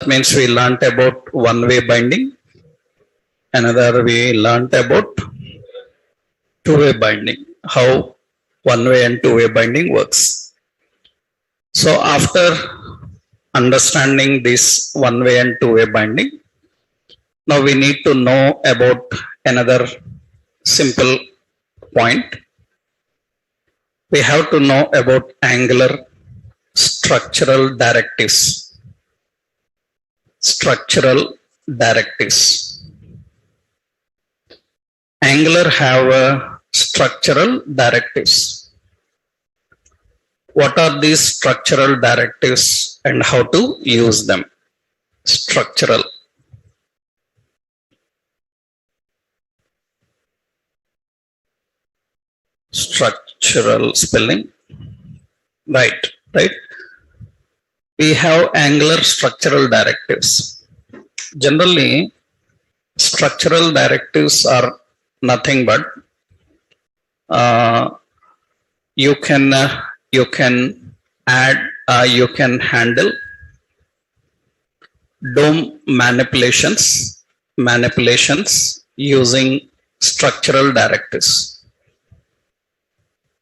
means we learnt about one-way binding. Another we learnt about two-way binding, how one-way and two-way binding works. So after understanding this one-way and two-way binding, now we need to know about another simple point. We have to know about Angular structural directives. Structural directives. Angular have structural directives. What are these structural directives and how to use them? Structural. Structural spelling. Right. We have Angular structural directives. Generally, structural directives are nothing but you can add, you can handle DOM manipulations using structural directives.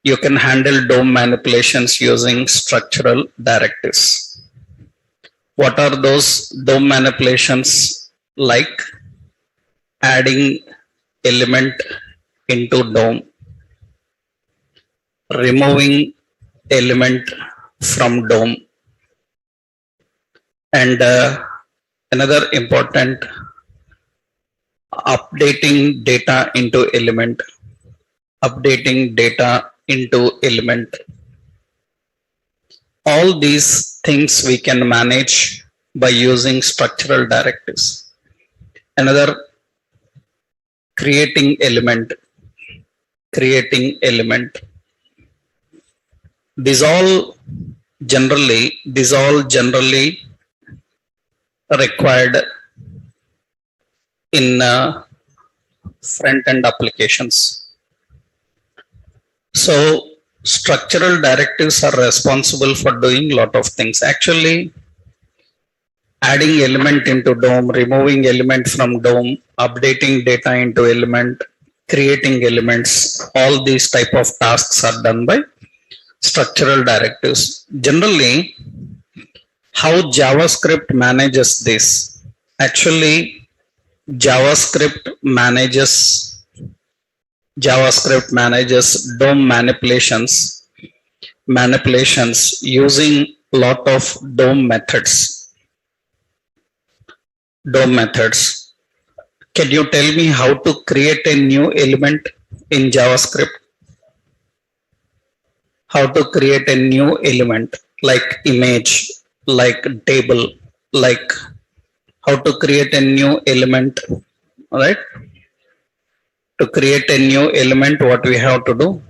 You can handle DOM manipulations using structural directives. What are those DOM manipulations? Like adding element into DOM, removing element from DOM, and another important, updating data into element, All these things we can manage by using structural directives. Another, creating element. These all generally required in front-end applications. So structural directives are responsible for doing lot of things. Actually, adding element into DOM, removing element from DOM, updating data into element, creating elements, all these type of tasks are done by structural directives. Generally, how JavaScript manages this? Actually, JavaScript manages DOM manipulations using lot of DOM methods. Can you tell me how to create a new element in JavaScript? How to create a new element like image, like table, like how to create a new element, right? To create a new element, what we have to do?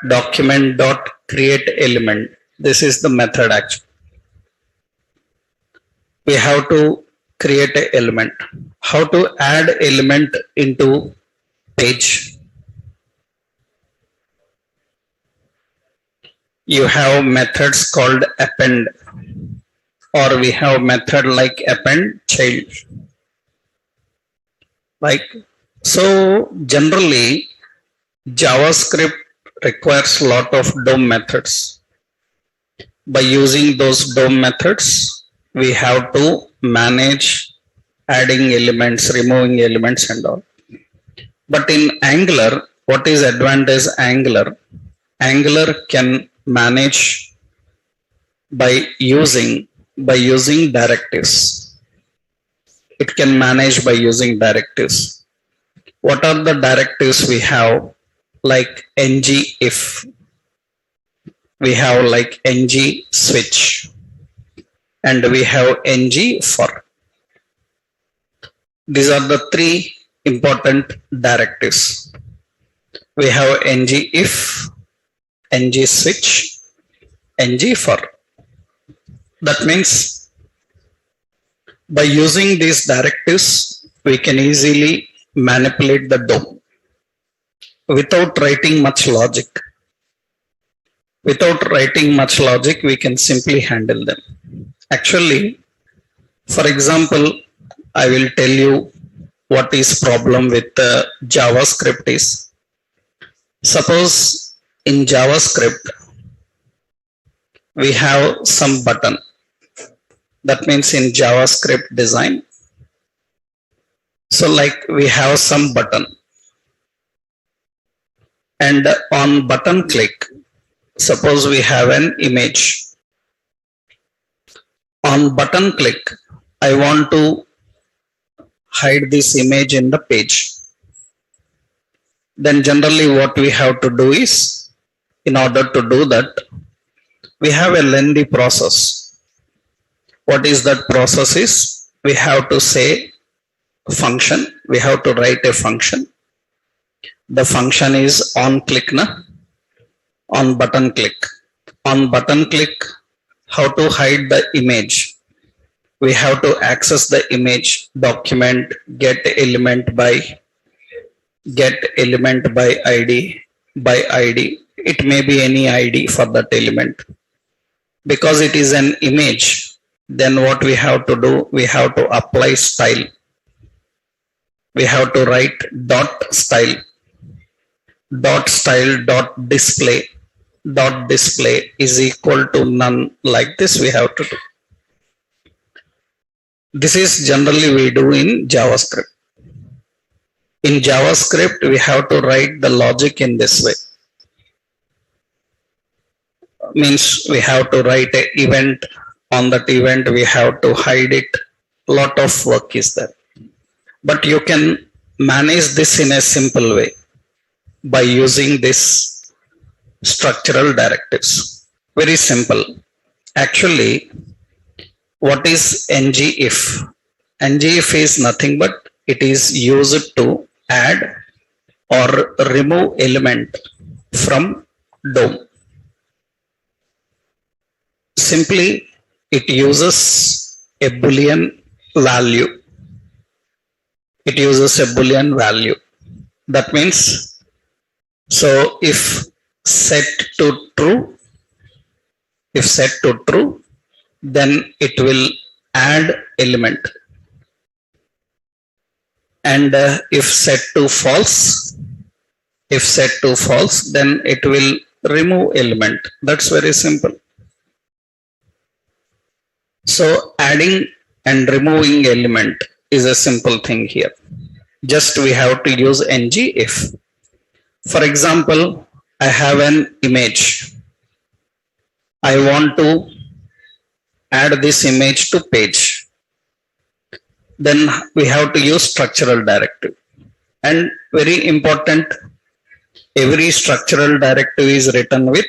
Document.createElement. This is the method actually. We have to create an element. How to add element into page? You have methods called append, or we have method like append child. Like, so generally JavaScript requires lot of DOM methods. By using those DOM methods, we have to manage adding elements, removing elements and all. But in Angular, what is advantage Angular? Angular can manage by using directives. It can manage by using directives. What are the directives we have? Like ngIf. We have like ngSwitch. And we have ngFor. These are the three important directives. We have ngIf, ngSwitch, ngFor. That means by using these directives, we can easily manipulate the DOM without writing much logic. We can simply handle them. Actually, For example, I will tell you what is problem with JavaScript is. Suppose in JavaScript we have some button. That means in JavaScript design, so like we have some button, and on button click, suppose we have an image. On button click, I want to hide this image in the page. Then generally what we have to do is, in order to do that, we have a lengthy process. What is that process is, we have to say function, we have to write a function. The function is on click na, on button click. On button click, how to hide the image? We have to access the image document, get element by ID, by ID. It may be any ID for that element. Because it is an image, then what we have to do, we have to apply style. We have to write dot style dot display is equal to none. Like this we have to do. This is generally we do in JavaScript. In JavaScript we have to write the logic in this way. Means we have to write an event. On that event we have to hide it. Lot of work is there, but you can manage this in a simple way by using this structural directives. Very simple. Actually, what is ngIf? ngIf is nothing but it is used to add or remove element from DOM. Simply it uses a boolean value. It uses a boolean value. That means, so if set to true, then it will add element, and if set to false, then it will remove element. That's very simple. So adding and removing element is a simple thing here. Just we have to use ngIf. For example, I have an image. I want to add this image to page. Then we have to use structural directive. And very important, every structural directive is written with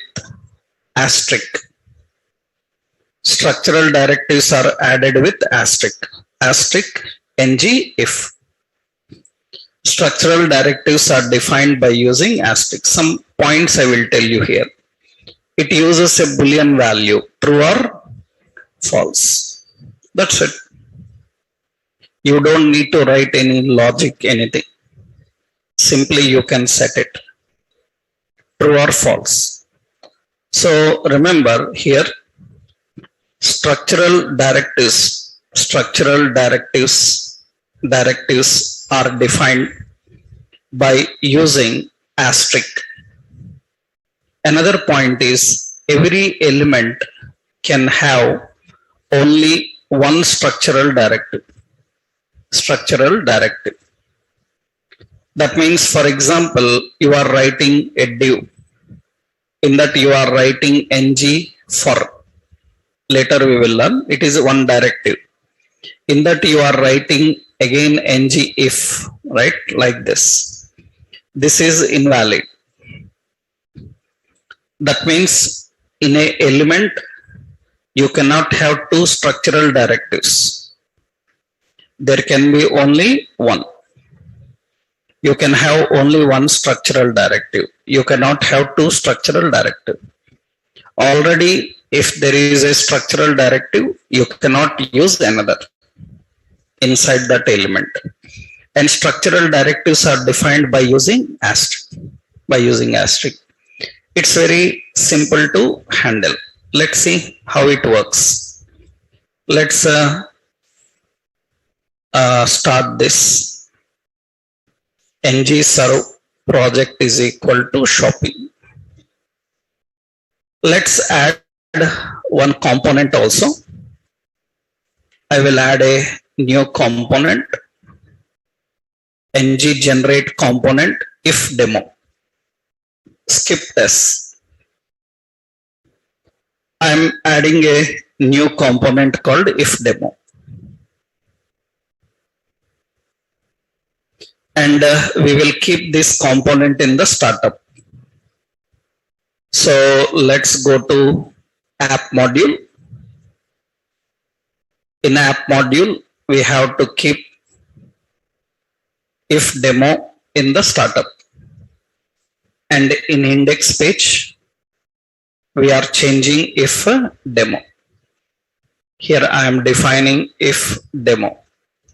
asterisk. Structural directives are added with asterisk ngIf. Structural directives are defined by using asterisk. Some points I will tell you here. It uses a boolean value, true or false. That's it. You don't need to write any logic, anything. Simply you can set it, true or false. So remember here, structural directives are defined by using asterisk. Another point is, every element can have only one structural directive. That means, for example, you are writing a div. In that you are writing ng for. Later we will learn it is one directive. In that you are writing again ngIf, right? Like this. This is invalid. That means in a element you cannot have two structural directives. There can be only one. You can have only one structural directive. You cannot have two structural directives. Already, if there is a structural directive, you cannot use another inside that element. And structural directives are defined by using asterisk. It's very simple to handle. Let's see how it works. Let's start this ng serve project is equal to shopping. Let's add one component also. I will add a new component, ng generate component if demo. Skip this. I am adding a new component called if demo. And we will keep this component in the startup. So let's go to app module. In app module, we have to keep if demo in the startup. And in index page, we are changing if demo. Here I am defining if demo.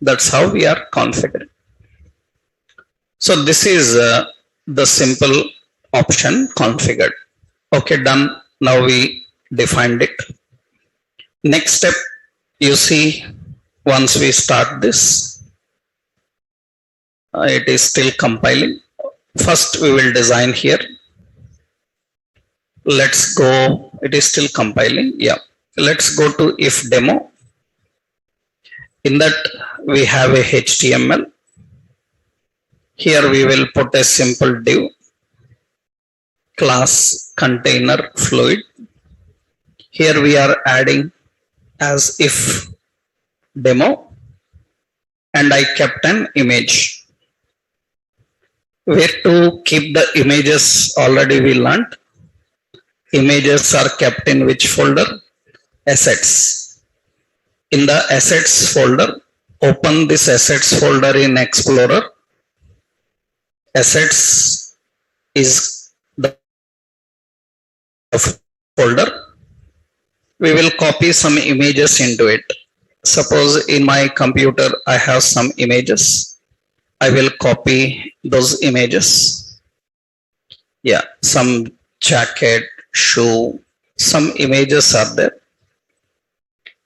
That's how we are configuring. So this is the simple option configured. Okay, done. Now we defined it. Next step, you see, once we start this, it is still compiling. First we will design here. Let's go, it is still compiling. Yeah, let's go to if demo. In that we have a HTML. Here we will put a simple div, class container fluid. Here we are adding as if demo, and I kept an image. Where to keep the images already we learned. Images are kept in which folder? Assets. In the assets folder, open this assets folder in Explorer. Assets is the folder. We will copy some images into it. Suppose in my computer I have some images. I will copy those images. Yeah, some jacket, shoe, some images are there.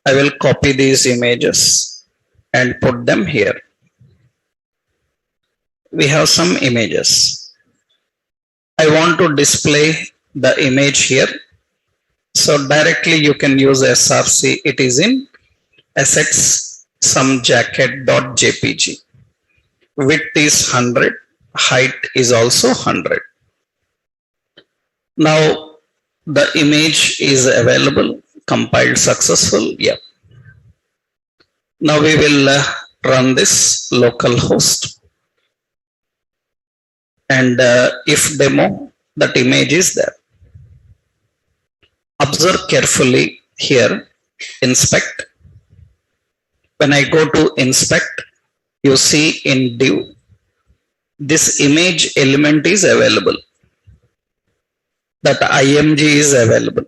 I will copy these images and put them here. We have some images. I want to display the image here. So directly you can use src. It is in assets some jacket.jpg. Width is 100. Height is also 100. Now the image is available. Compiled successful. Yeah. Now we will run this localhost. And if demo, that image is there. Observe carefully here, inspect. When I go to inspect, you see in div, this image element is available. That img is available.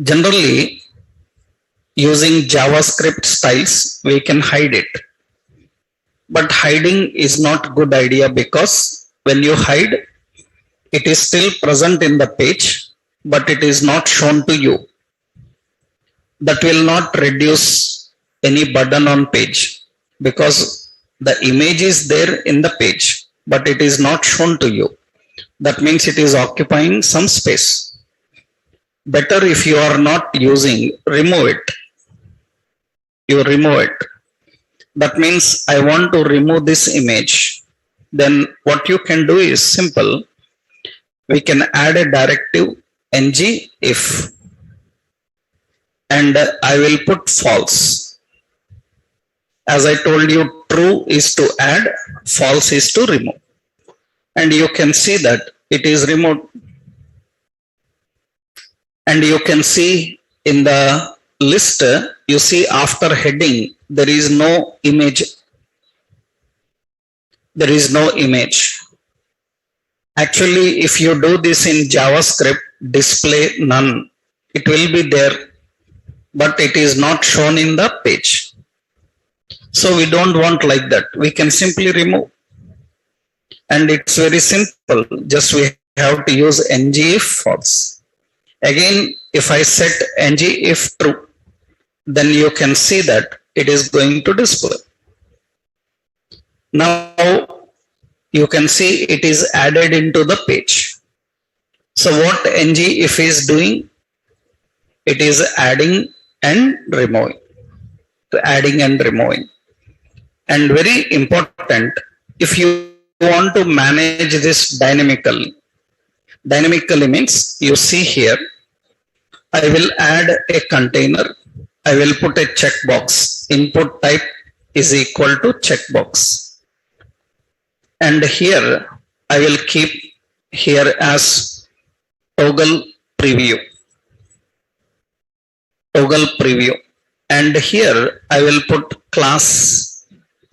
Generally, using JavaScript styles, we can hide it. But hiding is not good idea, because when you hide, it is still present in the page, but it is not shown to you. That will not reduce any burden on page, because the image is there in the page, but it is not shown to you. That means it is occupying some space. Better if you are not using, remove it. You remove it. That means I want to remove this image. Then what you can do is simple. We can add a directive ng if, and I will put false. As I told you, true is to add, false is to remove. And you can see that it is removed. And you can see in the list, you see after heading, there is no image. There is no image. Actually, if you do this in JavaScript, display none, it will be there, but it is not shown in the page. So we don't want like that. We can simply remove. And it's very simple. Just we have to use ng if false. Again, if I set ng if true, then you can see that it is going to display. Now you can see it is added into the page. So what ngIf is doing? It is adding and removing. Adding and removing. And very important, if you want to manage this dynamically means you see here, I will add a container. I will put a checkbox. Input type is equal to checkbox. And here I will keep here as toggle preview. Toggle preview. And here I will put class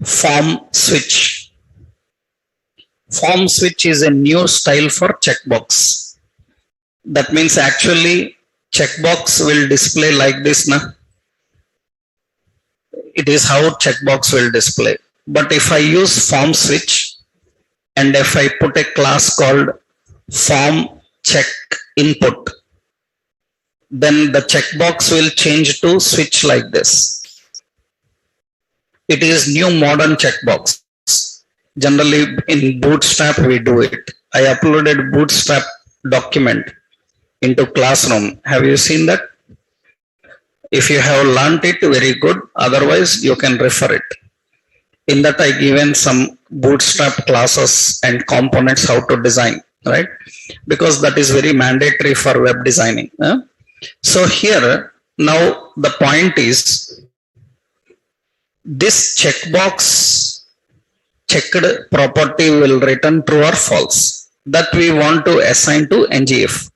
form switch. Form switch is a new style for checkbox. That means actually checkbox will display like this now. It is how checkbox will display. But if I use form switch and if I put a class called form check input, then the checkbox will change to switch like this. It is new modern checkbox. Generally in Bootstrap we do it. I uploaded Bootstrap document into Classroom. Have you seen that? If you have learned it, very good. Otherwise you can refer it. In that I given some Bootstrap classes and components how to design, right? Because that is very mandatory for web designing. So here now the point is this checkbox checked property will return true or false. That we want to assign to ngIf.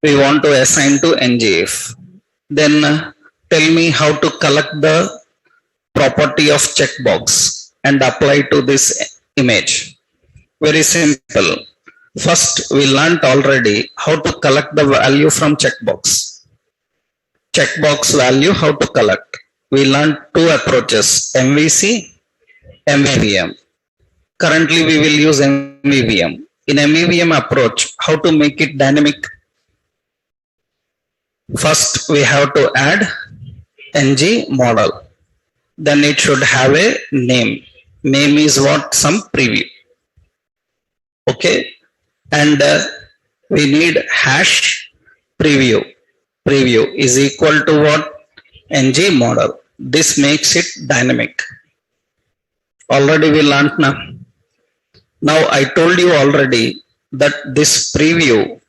We want to assign to ngIf. Then tell me how to collect the property of checkbox and apply to this image. Very simple. First, we learned already how to collect the value from checkbox. Checkbox value, how to collect. We learned two approaches, MVC, MVVM. Currently, we will use MVVM. In MVVM approach, how to make it dynamic? First, we have to add ng model. Then it should have a name. Name is what? Some preview. Okay. And we need hash preview. Preview is equal to what? ng model. This makes it dynamic. Already we learned now. Now I told you already that this preview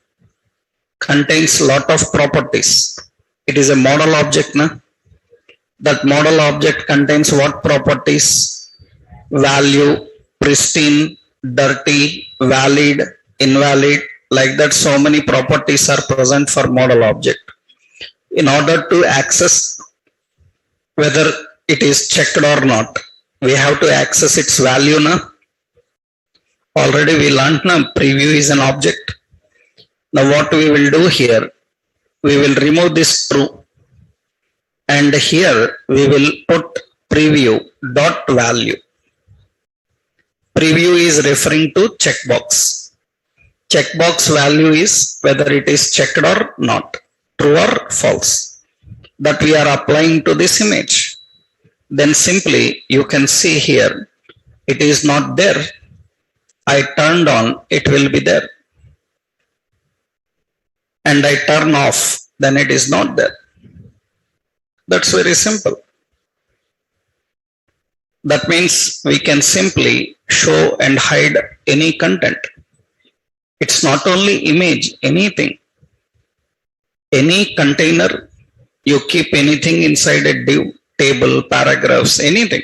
contains lot of properties. It is a model object now. That model object contains what properties? Value, pristine, dirty, valid, invalid, like that. So many properties are present for model object. In order to access whether it is checked or not, we have to access its value now. Already we learned now preview is an object. Now what we will do here, we will remove this true and here we will put preview dot value. Preview is referring to checkbox. Checkbox value is whether it is checked or not, true or false, that we are applying to this image. Then simply you can see here it is not there. I turned on, it will be there. And I turn off, then it is not there. That's very simple. That means we can simply show and hide any content. It's not only image, anything. Any container, you keep anything inside a div, table, paragraphs, anything.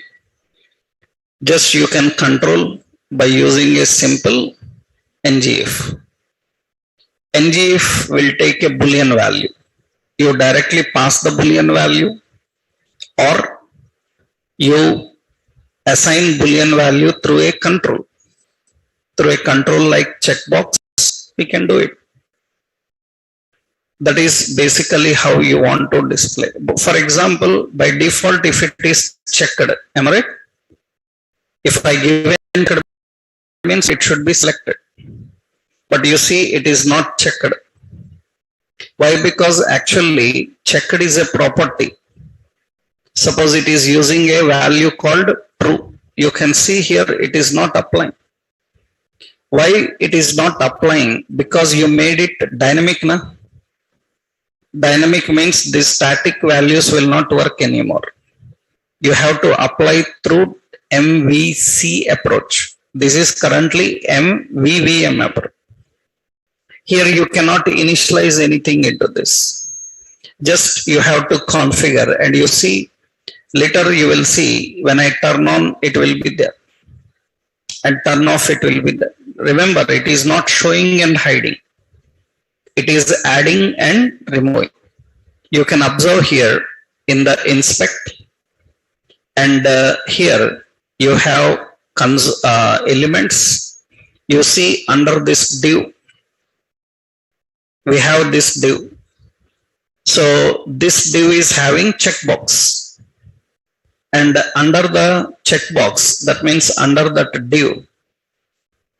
Just you can control by using a simple ngIf. ngIf will take a boolean value. You directly pass the boolean value or you assign boolean value through a control. Through a control like checkbox, we can do it. That is basically how you want to display. For example, by default, if it is checked, am I right? If I give it, means it should be selected. But you see, it is not checked. Why? Because actually checked is a property. Suppose it is using a value called true. You can see here it is not applying. Why it is not applying? Because you made it dynamic, na? Dynamic means these static values will not work anymore. You have to apply through MVC approach. This is currently MVVM approach. Here you cannot initialize anything into this. Just you have to configure, and you see later you will see when I turn on it will be there, and turn off it will be there. Remember, it is not showing and hiding. It is adding and removing. You can observe here in the inspect, and here you have elements. You see under this div, we have this div. So this div is having checkbox, and under the checkbox, that means under that div,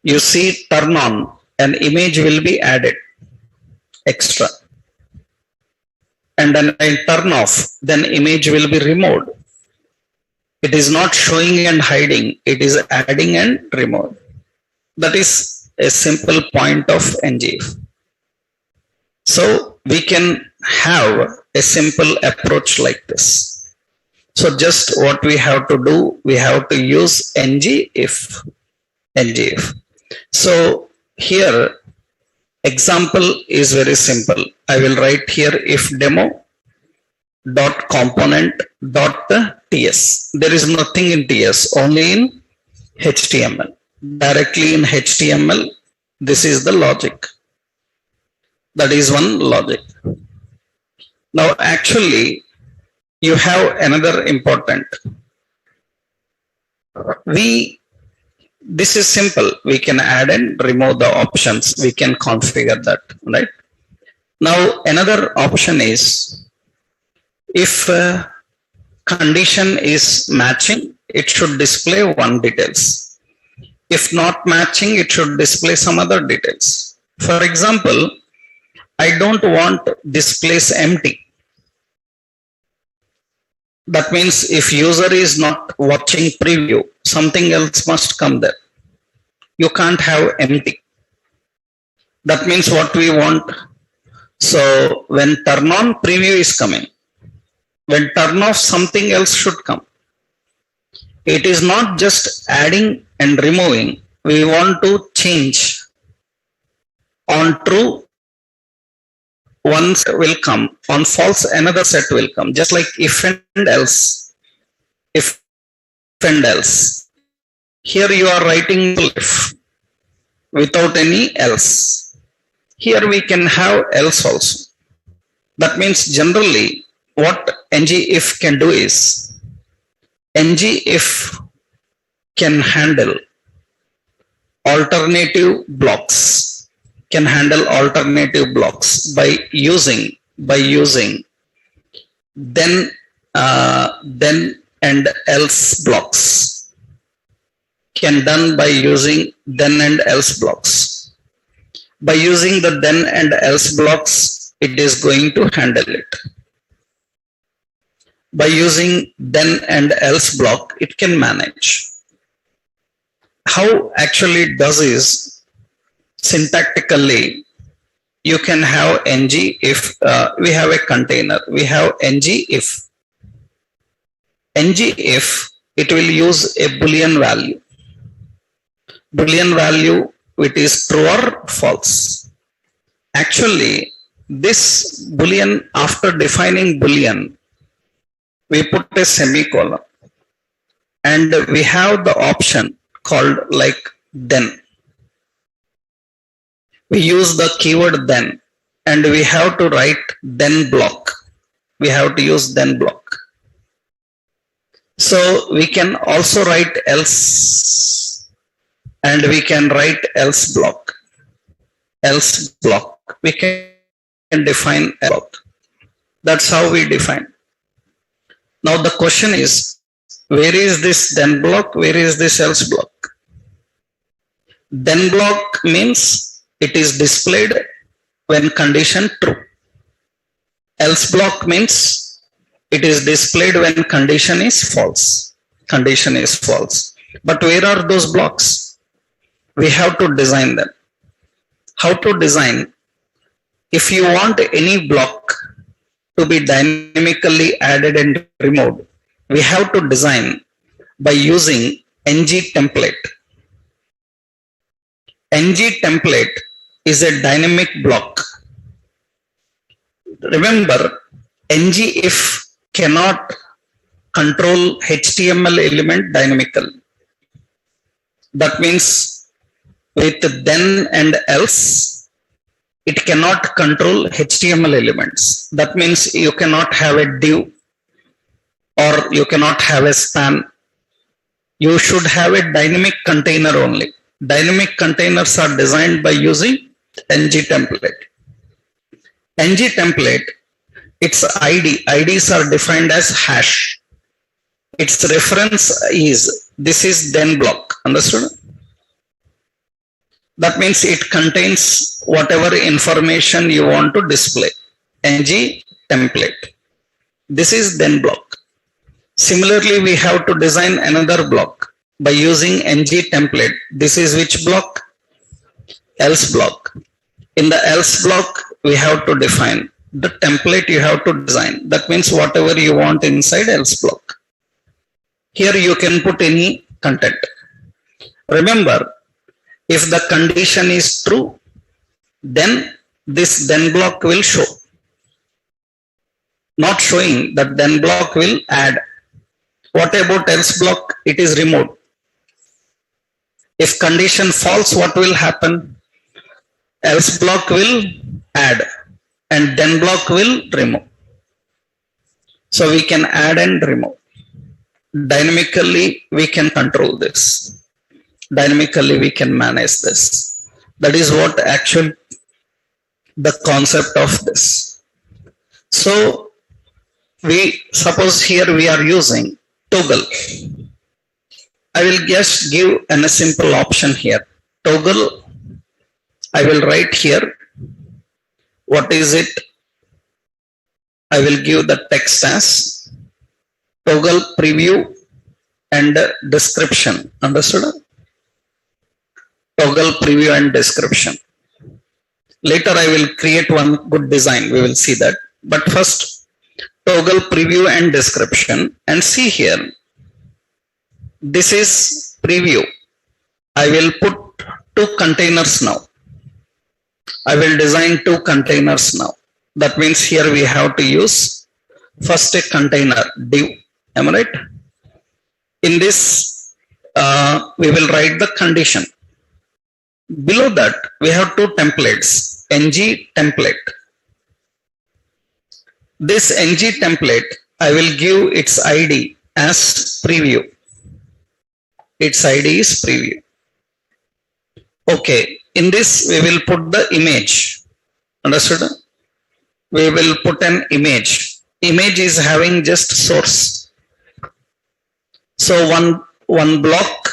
you see turn on, an image will be added extra, and then I turn off, then image will be removed. It is not showing and hiding, it is adding and removing. That is a simple point of ngIf. So we can have a simple approach like this. So just what we have to do, we have to use ngIf. So here example is very simple. I will write here if demo dot component dot ts. There is nothing in ts, only in html. Directly in html, this is the logic. That is one logic. Now actually you have another important. This is simple. We can add and remove the options. We can configure that, right? Now another option is, if condition is matching, it should display one details. If not matching, it should display some other details. For example, I don't want this place empty. That means if user is not watching preview, something else must come there. You can't have empty. That means what we want. So when turn on, preview is coming. When turn off, something else should come. It is not just adding and removing. We want to change. On true, one set will come. On false, another set will come. Just like if and else. If and else. Here you are writing if without any else. Here we can have else also. That means generally what ngIf can do is, ngIf can handle alternative blocks. Can handle alternative blocks by using then and else blocks. Can done by using then and else blocks. By using the then and else blocks, it is going to handle it. By using then and else block, it can manage. How actually it does is, syntactically, you can have ngIf. We have a container. We have ngIf. ngIf, it will use a boolean value. Boolean value, it is true or false. Actually, this boolean, after defining boolean, we put a semicolon, and we have the option called like then. We use the keyword then, and we have to write then block. We have to use then block. So we can also write else, and we can write else block. Else block. We can define a block. That's how we define. Now the question is, where is this then block? Where is this else block? Then block means it is displayed when condition true. Else block means It is displayed when condition is false. Condition is false. But where are those blocks? We have to design them. How to design? If you want any block to be dynamically added and removed, we have to design by using ng template. ng template is a dynamic block. Remember, ngIf cannot control HTML element dynamically. That means with then and else, it cannot control HTML elements. That means you cannot have a div or you cannot have a span. You should have a dynamic container only. Dynamic containers are designed by using ng template. ng template, its IDs are defined as hash. Its reference is, this is then block, understood? That means it contains whatever information you want to display. ng template. This is then block. Similarly, we have to design another block by using ng template. This is which block? Else block. In the else block, we have to define the template you have to design. That means whatever you want inside else block. Here you can put any content. Remember, if the condition is true, then this then block will show. Not showing, that then block will add. What about else block? It is removed. If condition false, what will happen? Else block will add and then block will remove. So we can add and remove. Dynamically, we can control this. Dynamically, we can manage this. That is what actually the concept of this. So we suppose here we are using toggle. I will just give a simple option here. Toggle, I will write here. What is it? I will give the text as toggle preview and description. Understood? Toggle preview and description. Later I will create one good design. We will see that. But first, toggle preview and description. And see here, this is preview. I will put two containers now. I will design two containers now. That means here we have to use first a container div. Am I right? In this, we will write the condition. Below that, we have two templates, ng template. This ng template, I will give its ID as preview. Its ID is preview. Okay, in this we will put the image. Understood? We will put an image. Image is having just source. So one block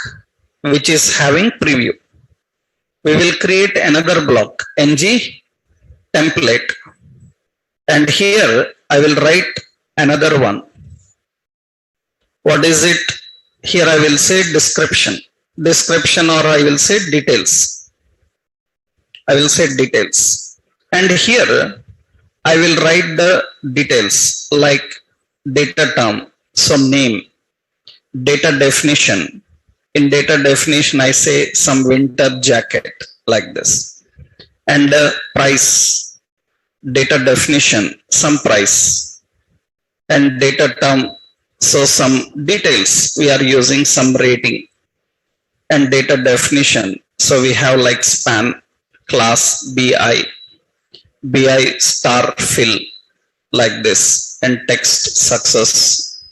which is having preview. We will create another block, ng template. And here I will write another one. What is it? Here I will say description. Description, or I will say details. I will say details. And here I will write the details like data term, some name, data definition. In data definition, I say some winter jacket like this. And price, data definition, some price. And data term, so some details, we are using some rating. And data definition, so we have like span, class, BI star fill like this, and text success.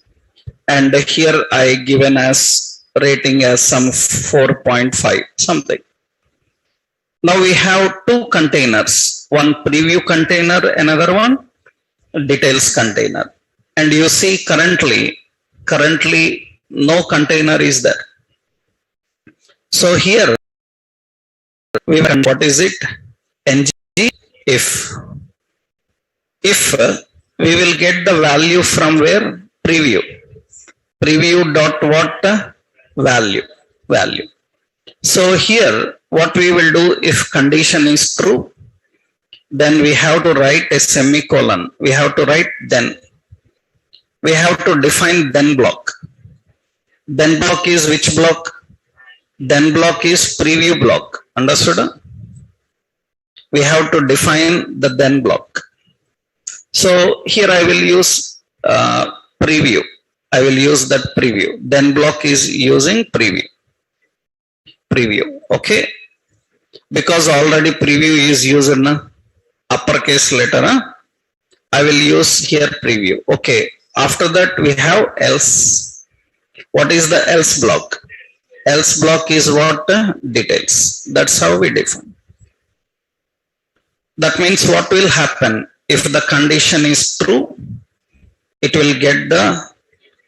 And here I given as rating as some 4.5 something. Now we have two containers, one preview container, another one details container. And you see currently no container is there. So here we what is it? ng if we will get the value from where? Preview. Preview dot what? Value. So here what we will do, if condition is true, then we have to write a semicolon. We have to write then. We have to define then block. Then block is which block? Then block is preview block. Understood? We have to define the then block. So here I will use preview. I will use that preview. Then block is using preview. Okay, because already preview is used in uppercase letter. I will use here preview. Okay, after that we have else. What is the else block? Else block is what? Details. That's how we define. That means what will happen if the condition is true? It will get the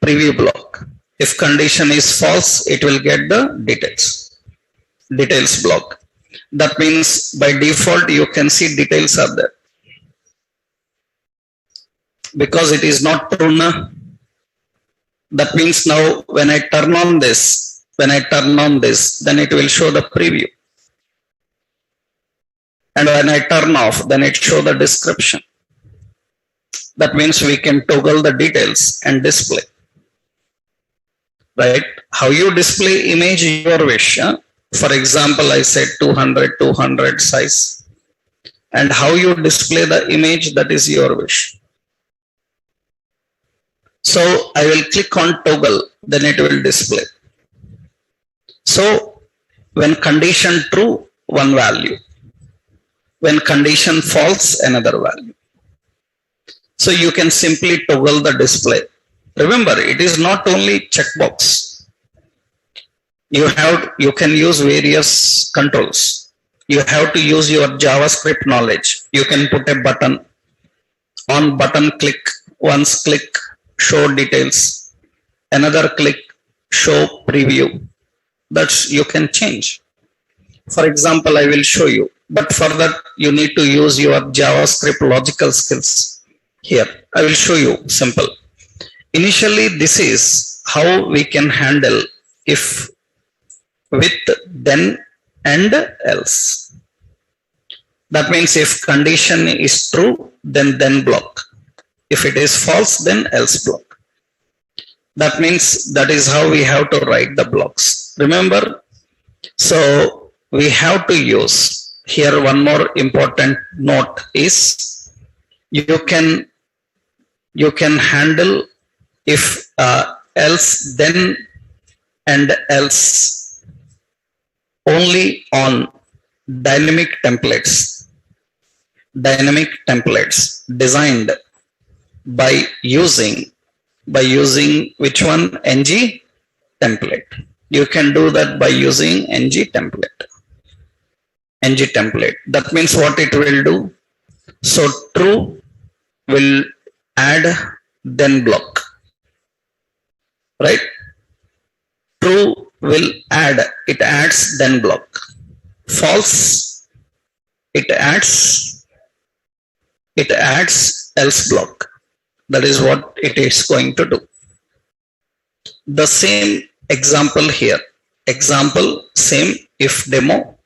preview block. If condition is false, it will get the details block. That means by default you can see details are there, because it is not true now. That means now when I turn on this, then it will show the preview, and when I turn off, then it show the description. That means we can toggle the details and display. Right? How you display image, your wish. For example, I said 200 size, and how you display the image, that is your wish. So I will click on toggle, then it will display. So when condition true, one value. When condition false, another value. So you can simply toggle the display. Remember, it is not only checkbox. You can use various controls. You have to use your JavaScript knowledge. You can put a button. On button click, once click, show details. Another click, show preview. That's you can change. For example, I will show you. But for that, you need to use your JavaScript logical skills. Here, I will show you simple. Initially, this is how we can handle if with then and else. That means if condition is true, then block. If it is false, then else block. That means that is how we have to write the blocks. Remember? So we have to use here one more important note is you can handle if else then and else only on dynamic templates designed by using which one? ng template. You can do that by using ng template. That means what it will do? So true will add then block, right? True will add, it adds then block. False, it adds else block. That is what it is going to do. The same example here. Example same if demo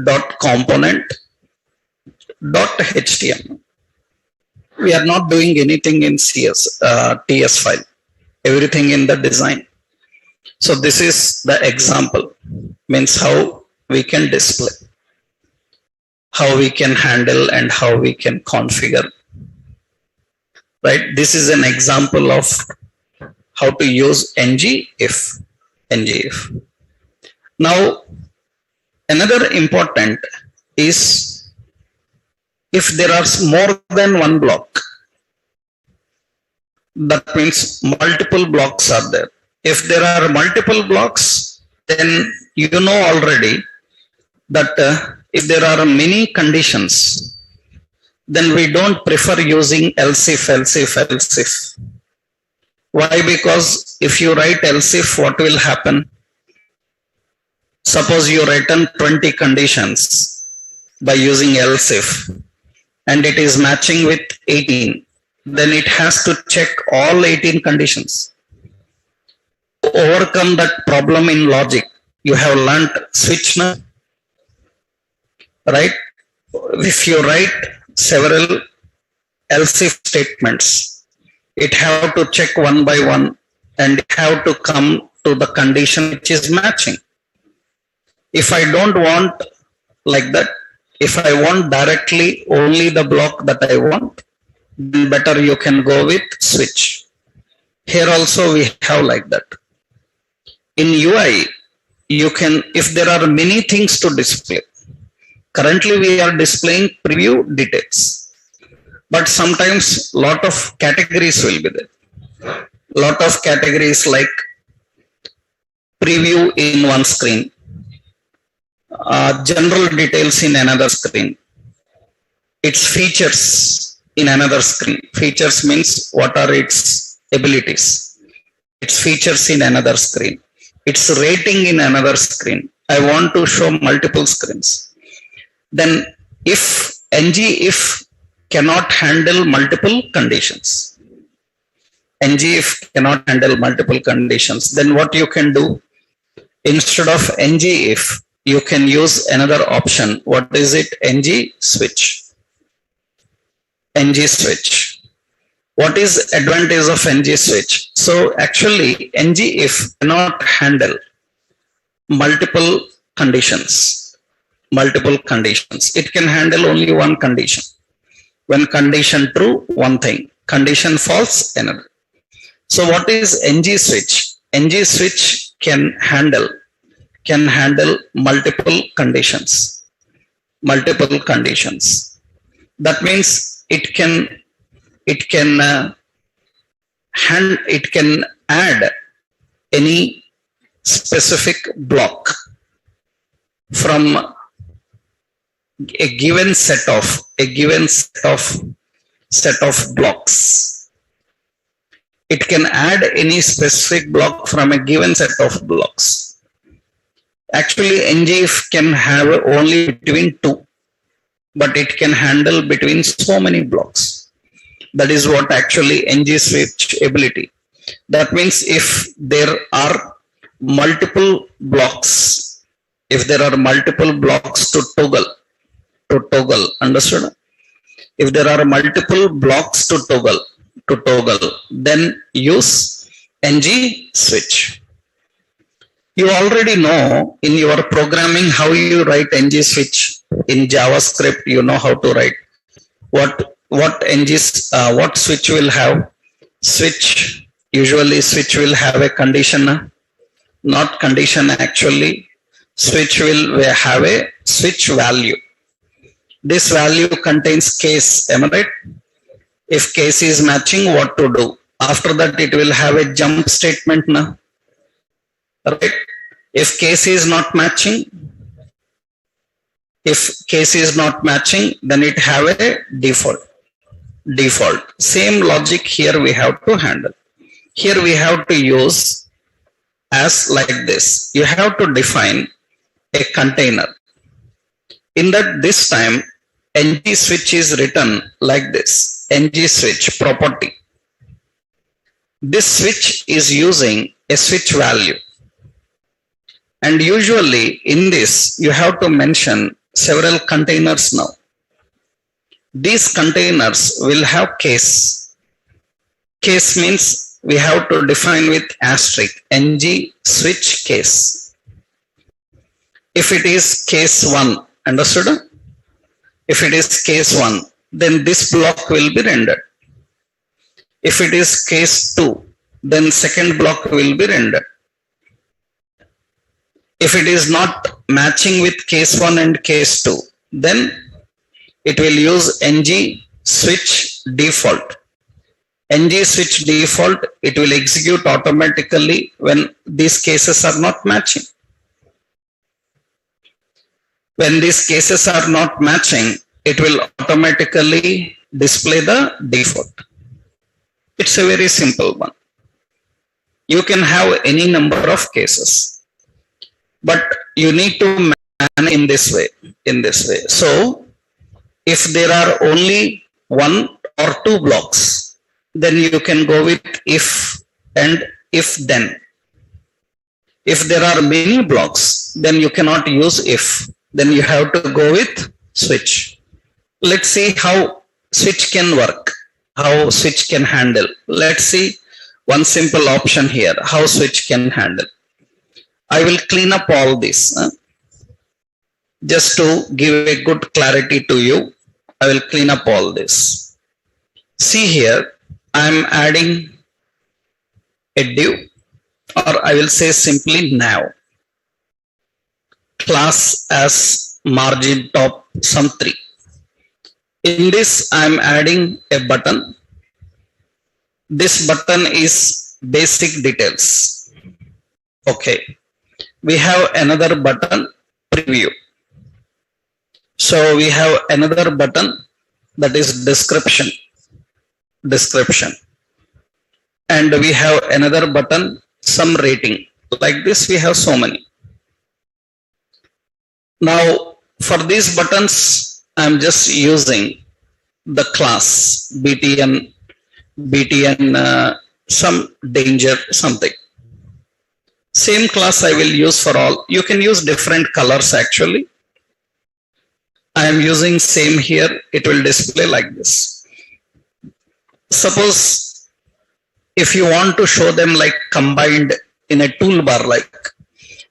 dot component dot html. We are not doing anything in TS file. Everything in the design. So this is the example. Means how we can display, how we can handle, and how we can configure. Right? This is an example of how to use ng if. Now, another important is if there are more than one block. That means multiple blocks are there. If there are multiple blocks, then you know already that if there are many conditions, then we don't prefer using else if. Why? Because if you write else if, what will happen? Suppose you written 20 conditions by using else if, and it is matching with 18. then it has to check all 18 conditions. To overcome that problem in logic, you have learnt switch now, right? If you write several else if statements, it have to check one by one and have to come to the condition which is matching. If I don't want like that, if I want directly only the block that I want, then better you can go with switch. Here also we have like that. In UI, you can, if there are many things to display, currently we are displaying preview details, but sometimes lot of categories will be there. Lot of categories like preview in one screen, general details in another screen, its features in another screen. Features means what are its abilities, its features in another screen, its rating in another screen. I want to show multiple screens. Then if ngIf cannot handle multiple conditions, ngIf cannot handle multiple conditions, then what you can do, instead of ngIf, you can use another option. What is it? ng switch. ng switch. What is advantage of ng switch? So actually ngIf cannot handle multiple conditions. It can handle only one condition. When condition true, one thing, condition false, another. So what is ng switch? ng switch can handle multiple conditions. That means it can add any specific block from a given set of blocks. It can add any specific block from a given set of blocks. Actually, ngIf can have only between two, but it can handle between so many blocks. That is what actually ng switch ability. That means if there are multiple blocks, to toggle, understood? If there are multiple blocks to toggle, then use ng switch. You already know in your programming how you write ng switch. In JavaScript, you know how to write. What switch will have? Usually switch will have a condition, not condition actually. Switch will have a switch value. This value contains case, am I right? If case is matching, what to do? After that, it will have a jump statement now. Right? If case is not matching, then it have a default. Same logic here we have to handle. Here we have to use as like this. You have to define a container. In that this time, ng switch is written like this. ng switch property. This switch is using a switch value. And usually in this, you have to mention several containers now. These containers will have case. Case means we have to define with asterisk, ng switch case. If it is case 1, understood? If it is case 1, then this block will be rendered. If it is case 2, then second block will be rendered. If it is not matching with case 1 and case 2, then it will use ng switch default. ng switch default, it will execute automatically when these cases are not matching. When these cases are not matching, it will automatically display the default. It's a very simple one. You can have any number of cases, but you need to manage in this way. So if there are only 1 or 2 blocks, then you can go with if and if then. If there are many blocks, then you cannot use if, then you have to go with switch. Let's see how switch can work, how switch can handle. Let's see one simple option here, how switch can handle. I will clean up all this just to give a good clarity to you. I will clean up all this. See here, I am adding a div, or I will say simply now, class as margin top sum 3. In this I am adding a button. This button is basic details. Okay, we have another button, preview. So we have another button, that is description. And we have another button, some rating. Like this we have so many. Now for these buttons I am just using the class btn some danger something. Same class I will use for all. You can use different colors actually. I am using same here. It will display like this. Suppose if you want to show them like combined in a toolbar, like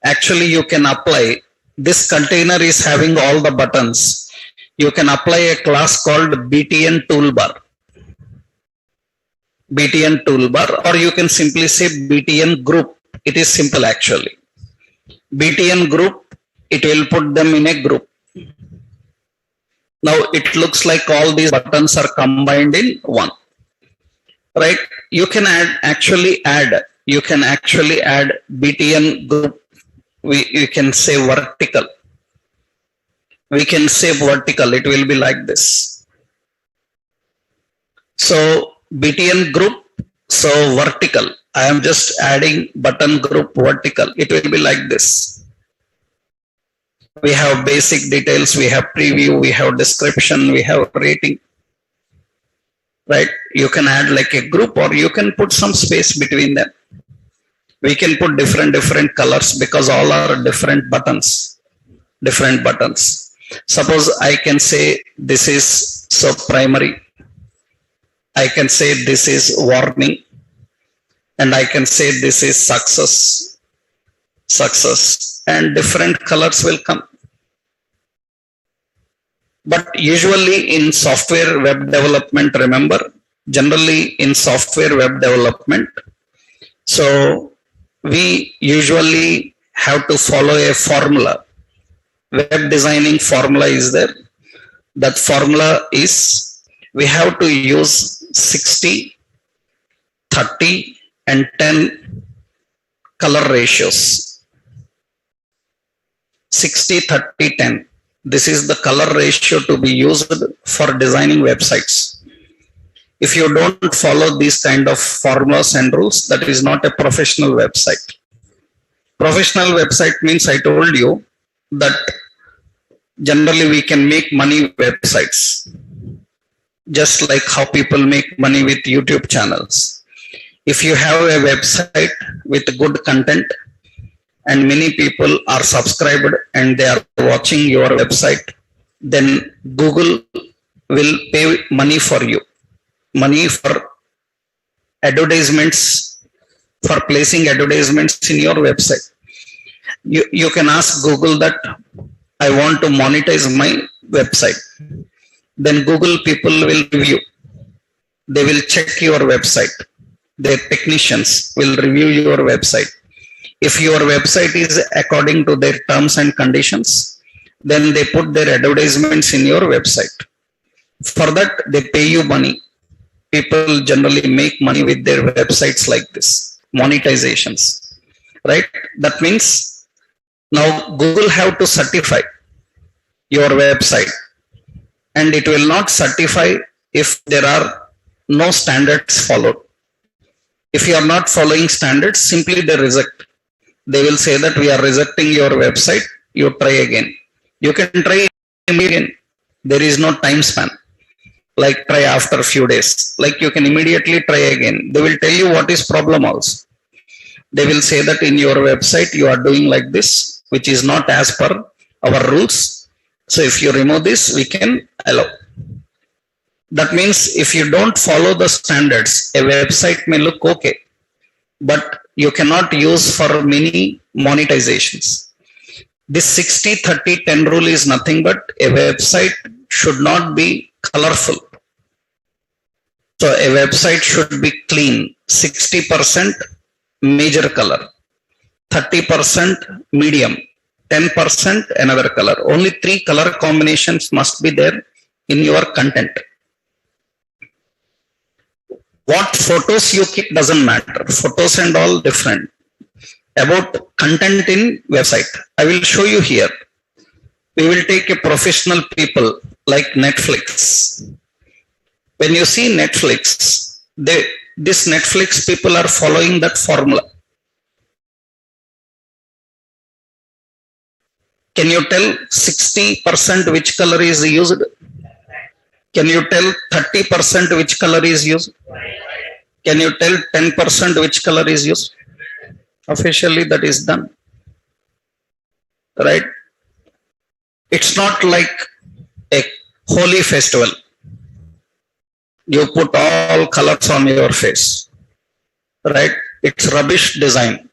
actually you can apply, this container is having all the buttons. You can apply a class called btn toolbar, or you can simply say btn group. It is simple actually. btn group, it will put them in a group. Now it looks like all these buttons are combined in one, right? You can actually add btn group. We can say vertical. It will be like this. So btn group, so vertical. I am just adding button group vertical. It will be like this. We have basic details, we have preview, we have description, we have rating, right? You can add like a group, or you can put some space between them. We can put different colors because all are different buttons. Suppose I can say this is so primary. I can say this is warning, and I can say this is success, and different colors will come. But usually in software web development, remember, generally in software web development, so we usually have to follow a formula. Web designing formula is there. That formula is, we have to use 60, 30 and 10 color ratios. 60, 30, 10. This is the color ratio to be used for designing websites. If you don't follow these kind of formulas and rules, that is not a professional website. Professional website means, I told you that generally we can make money with websites, just like how people make money with YouTube channels. If you have a website with good content and many people are subscribed and they are watching your website, then Google will pay money for you, money for advertisements, for placing advertisements in your website. You can ask Google that I want to monetize my website. Then Google people will review. They will check your website. Their technicians will review your website. If your website is according to their terms and conditions, then they put their advertisements in your website. For that, they pay you money. People generally make money with their websites like this, monetizations, right? That means now Google have to certify your website, and it will not certify if there are no standards followed. If you are not following standards, simply they reject. They will say that we are rejecting your website, you try again. You can try again. There is no time span. like try after a few days, like you can immediately try again. They will tell you what is problem also. They will say that in your website you are doing like this, which is not as per our rules. So if you remove this, we can allow. That means if you don't follow the standards, a website may look okay, but you cannot use for many monetizations. This 60-30-10 rule is nothing but a website should not be colorful. So a website should be clean, 60% major color, 30% medium, 10% another color. Only 3 color combinations must be there in your content. What photos you keep doesn't matter. Photos and all different. About content in website, I will show you here. We will take a professional people like Netflix. When you see Netflix, this Netflix people are following that formula. Can you tell 60% which color is used? Can you tell 30% which color is used? Can you tell 10% which color is used? Officially that is done, right? It's not like a holy festival. You put all colors on your face, right? It's rubbish design,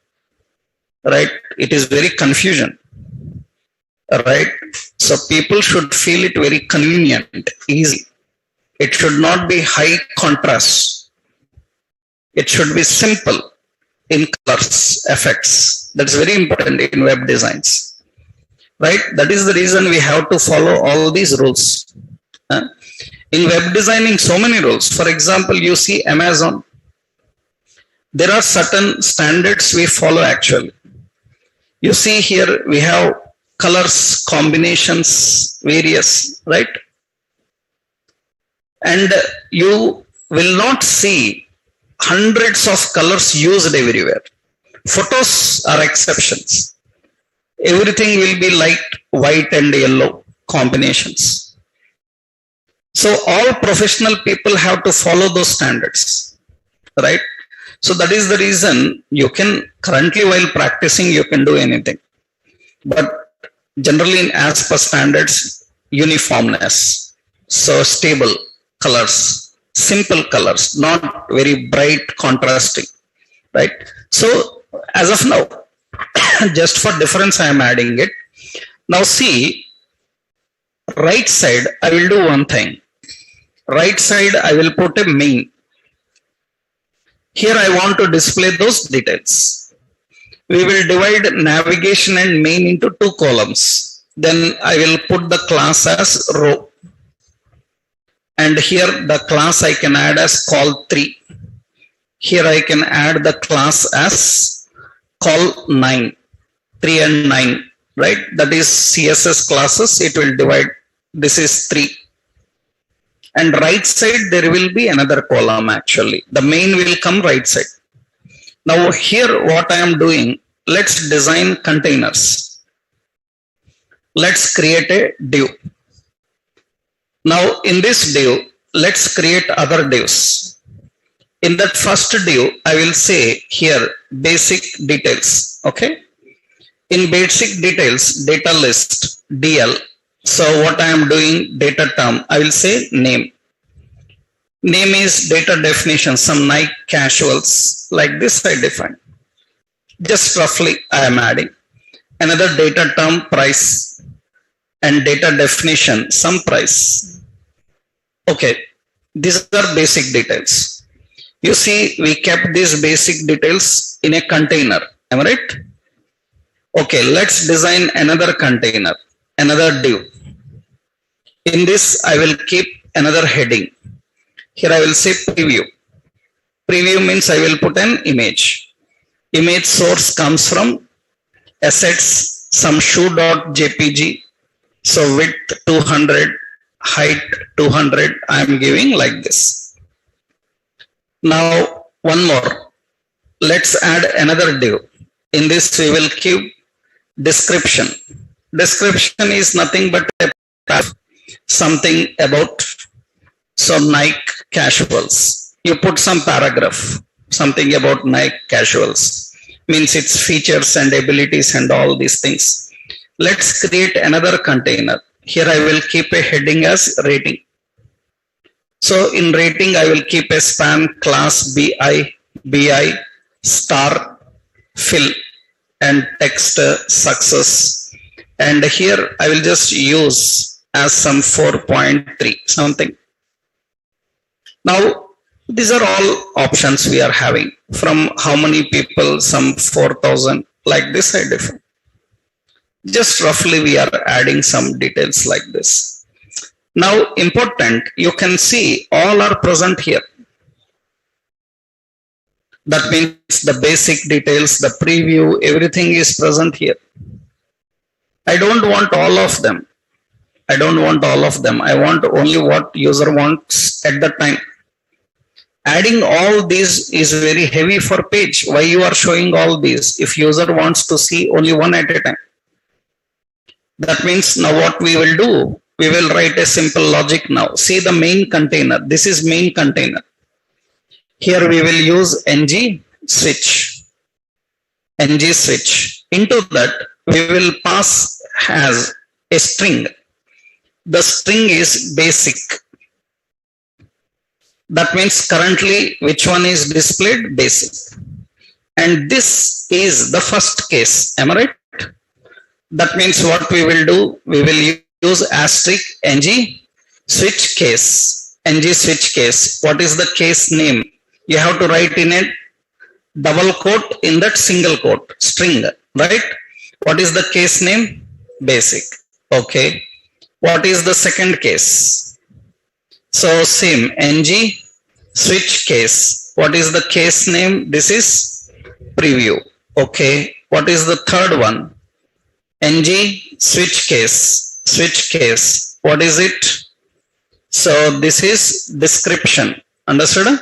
right? It is very confusion, right? So people should feel it very convenient, easy. It should not be high contrast. It should be simple in colors, effects. That's very important in web designs, right? That is the reason we have to follow all these rules. In web designing, so many rules. For example, you see Amazon. There are certain standards we follow actually. You see here we have colors, combinations, various, right? And you will not see hundreds of colors used everywhere. Photos are exceptions. Everything will be light, white and yellow combinations. So all professional people have to follow those standards, right? So that is the reason you can currently, while practicing, you can do anything. But generally in as per standards, uniformness. So stable colors, simple colors, not very bright contrasting, right? So as of now, just for difference I am adding it. Now see, right side I will do one thing. Right side I will put a main. Here I want to display those details. We will divide navigation and main into 2 columns. Then I will put the class as row. And here the class I can add as call3. Here I can add the class as call9, 3 and 9, right? That is CSS classes. It will divide. This is 3. And right side there will be another column actually. The main will come right side. Now here what I am doing, let's design containers. Let's create a div. Now in this div, let's create other divs. In that first div, I will say here basic details. Okay. In basic details, data list, DL. So what I am doing, data term, I will say name. Name is data definition, some Nike casuals, like this I define. Just roughly I am adding. Another data term, price, and data definition, some price. Okay, these are basic details. You see, we kept these basic details in a container, am I right? Okay, let's design another container, another div. In this, I will keep another heading. Here I will say preview. Preview means I will put an image. Image source comes from assets, some shoe.jpg. So width 200, height 200, I am giving like this. Now one more. Let's add another div. In this we will give description. Description is nothing but a paragraph, something about. So Nike casuals, you put some paragraph, something about Nike casuals, means its features and abilities and all these things. Let's create another container. Here I will keep a heading as rating. So in rating, I will keep a span class bi star fill and text success. And here I will just use as some 4.3 something. Now, these are all options we are having. From how many people, some 4,000, like this I define. Just roughly we are adding some details like this. Now, important, you can see all are present here. That means the basic details, the preview, everything is present here. I don't want all of them. I don't want all of them. I want only what user wants at the time. Adding all these is very heavy for page. Why you are showing all these if user wants to see only one at a time? That means now what we will do, we will write a simple logic now. See the main container. This is main container. Here we will use ng switch. Ng switch. Into that we will pass as a string. The string is basic. That means currently which one is displayed? Basic. And this is the first case. Am I right? That means what we will do, we will use asterisk ng switch case. Ng switch case. What is the case name? You have to write in a double quote in that single quote string, right? What is the case name? Basic. Okay. What is the second case? So same ng switch case. What is the case name? This is preview. Okay. What is the third one? ng switch case. Switch case. What is it? So this is description. Understood?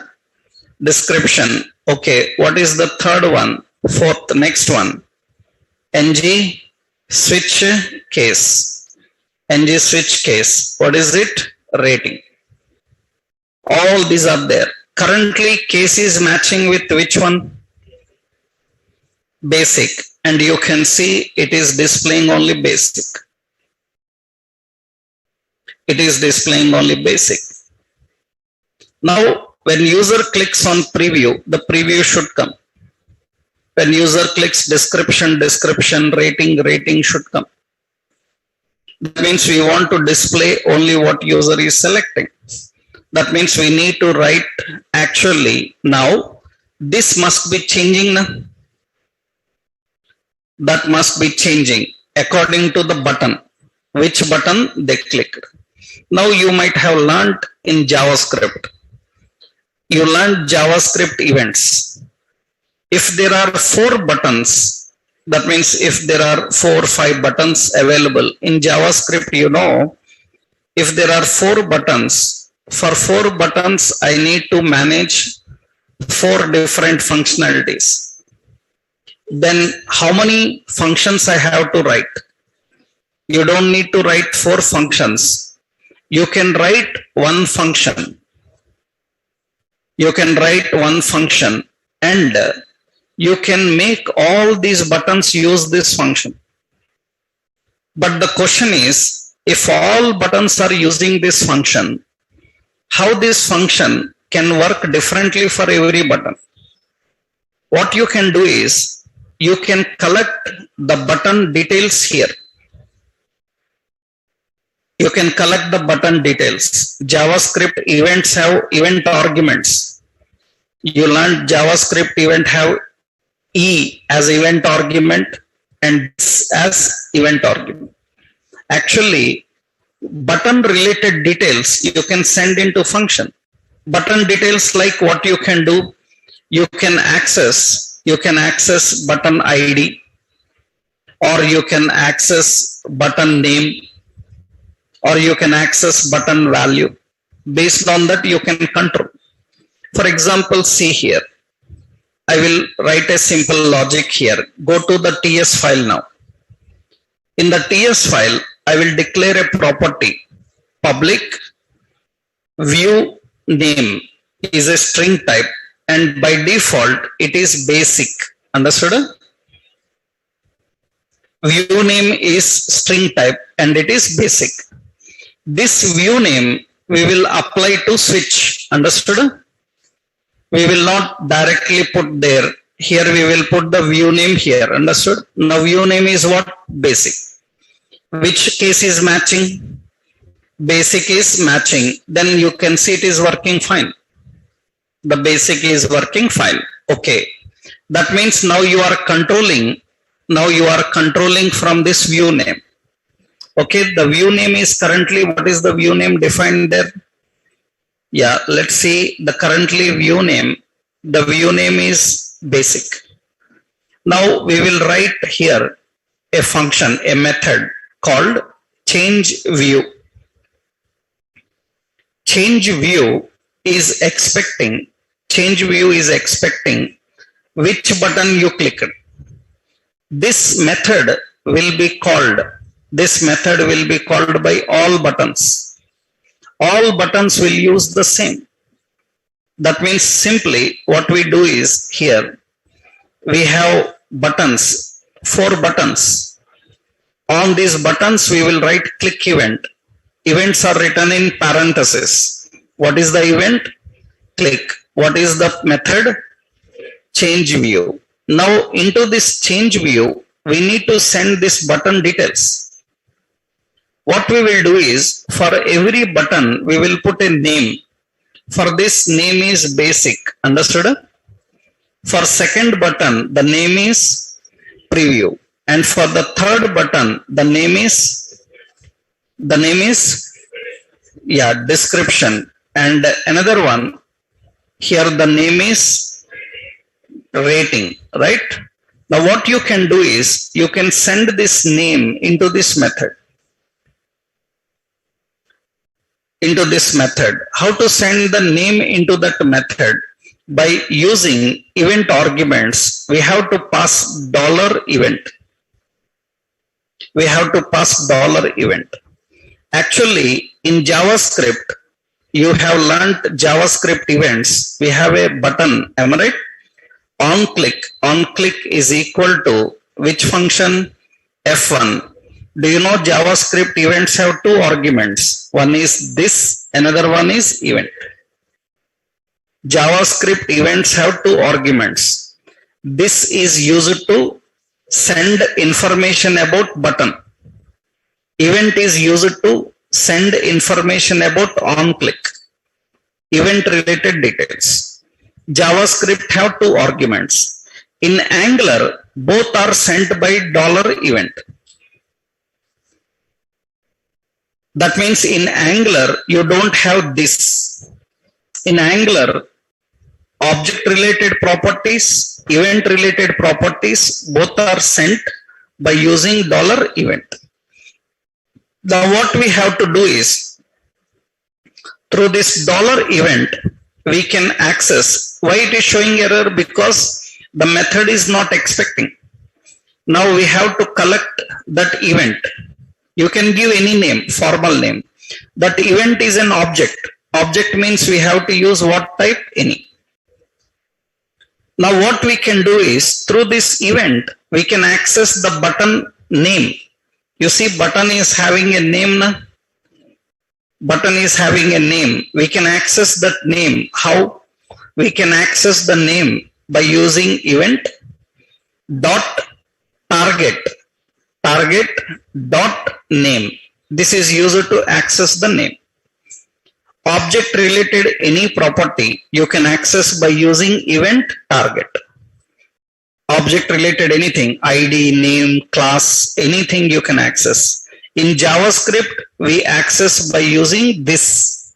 Description. Okay. What is the third one? Fourth, next one. ng switch case. ng switch case. What is it? Rating. All these are there. Currently case is matching with which one? Basic. And you can see it is displaying only basic. It is displaying only basic. Now when user clicks on preview, the preview should come. When user clicks description, description, rating, rating should come. That means we want to display only what user is selecting. That means we need to write actually now this must be changing now. That must be changing according to the button. Which button they clicked. Now you might have learned in JavaScript. You learned JavaScript events. If there are 4 buttons, that means if there are 4 or 5 buttons available in JavaScript, you know, if there are 4 buttons, for 4 buttons, I need to manage 4 different functionalities. Then how many functions I have to write? You don't need to write 4 functions. You can write one function. You can write one function and you can make all these buttons use this function. But the question is, if all buttons are using this function, how this function can work differently for every button? What you can do is, you can collect the button details here. You can collect the button details. JavaScript events have event arguments. You learned JavaScript event have E as event argument and S as event argument. Actually, button related details you can send into function. Button details like what you can do, you can access button ID, or you can access button name, or you can access button value. Based on that you can control. For example, see here, I will write a simple logic here. Go to the TS file now. In the TS file, I will declare a property, public view name is a string type, and by default it is basic. Understood? View name is string type and it is basic. This view name we will apply to switch. Understood? We will not directly put there. Here we will put the view name here. Understood? Now view name is what? Basic. Which case is matching? Basic is matching. Then you can see it is working fine. The basic is working fine. Okay. That means now you are controlling. Now you are controlling from this view name. Okay. The view name is currently, what is the view name defined there? Yeah. Let's see the currently view name. The view name is basic. Now we will write here a function, a method called change view. Change view is expecting which button you clicked. This method will be called by all buttons. All buttons will use the same. That means simply what we do is here we have buttons, 4 buttons. On these buttons we will write click event. Events are written in parentheses. What is the event? Click. What is the method? Change view. Now into this change view we need to send this button details. What we will do is for every button we will put a name. For this name is basic. Understood? For second button the name is preview, and for the third button the name is description, and another one here the name is rating. Right? Now what you can do is you can send this name into this method. How to send the name into that method? By using event arguments, we have to pass $event. Actually, in JavaScript, you have learnt JavaScript events. We have a button, am I right? On click is equal to which function? F1. Do you know JavaScript events have 2 arguments? One is this, another one is event. JavaScript events have 2 arguments. This is used to send information about button. Event is used to send information about on click. Event related details. JavaScript have 2 arguments. In Angular, both are sent by $event. That means in Angular, you don't have this. In Angular, object related properties, event related properties, both are sent by using $event. Now what we have to do is, through this $event, we can access. Why it is showing error? Because the method is not expecting. Now we have to collect that event. You can give any name, formal name. That event is an object. Object means we have to use what type? Any. Now what we can do is, through this event, we can access the button name. You see button is having a name now. Button is having a name. We can access that name. How? We can access the name by using event dot target dot name. This is used to access the name. Object related any property you can access by using event target. Object related anything, ID, name, class, anything you can access. In JavaScript, we access by using this.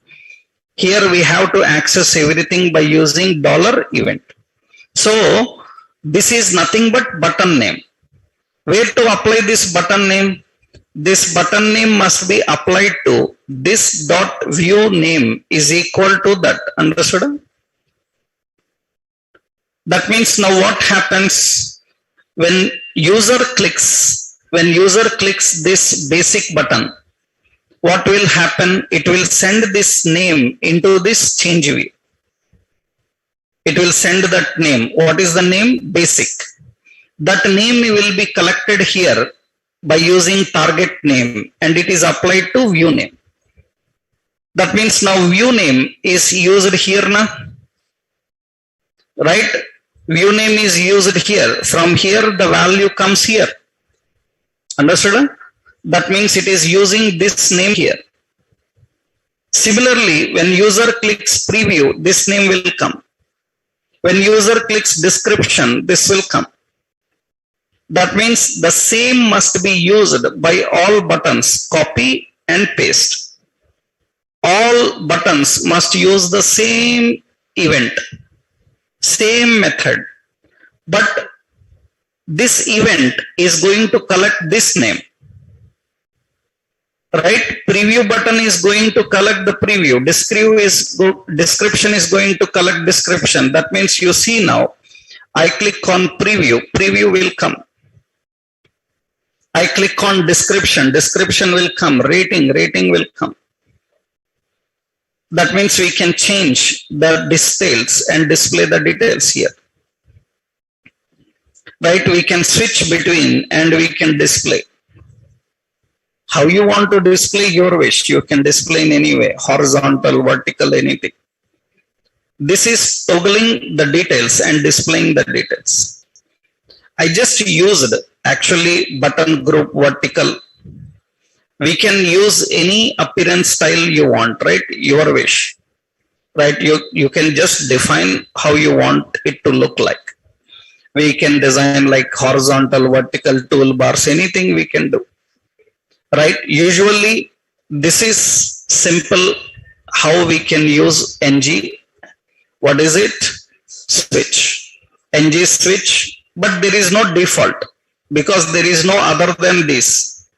Here we have to access everything by using $event. So this is nothing but button name. Where to apply this button name? This button name must be applied to this dot view name is equal to that. Understood? That means now what happens when user clicks this basic button? what will happen? It will send this name into this change view. It will send that name. What is the name? Basic. That name will be collected here by using target name, and it is applied to view name. That means now view name is used here now. Right? View name is used here. From here the value comes here. Understood? That means it is using this name here. Similarly, when user clicks preview, this name will come. When user clicks description, this will come. That means the same must be used by all buttons, copy and paste. All buttons must use the same event, same method. But this event is going to collect this name. Right? Preview button is going to collect the preview. Description is going to collect description. That means you see now, I click on preview, preview will come. I click on description, description will come. Rating, rating will come. That means we can change the details and display the details here. Right? We can switch between and we can display. How you want to display, your wish. You can display in any way, horizontal, vertical, anything. This is toggling the details and displaying the details. I just used actually button group vertical. We can use any appearance style you want, right? Your wish. Right? You can just define how you want it to look like. We can design like horizontal, vertical, toolbars, anything we can do. Right? Usually this is simple how we can use ng. What is it? Switch. Ng switch, but there is no default because there is no other than this.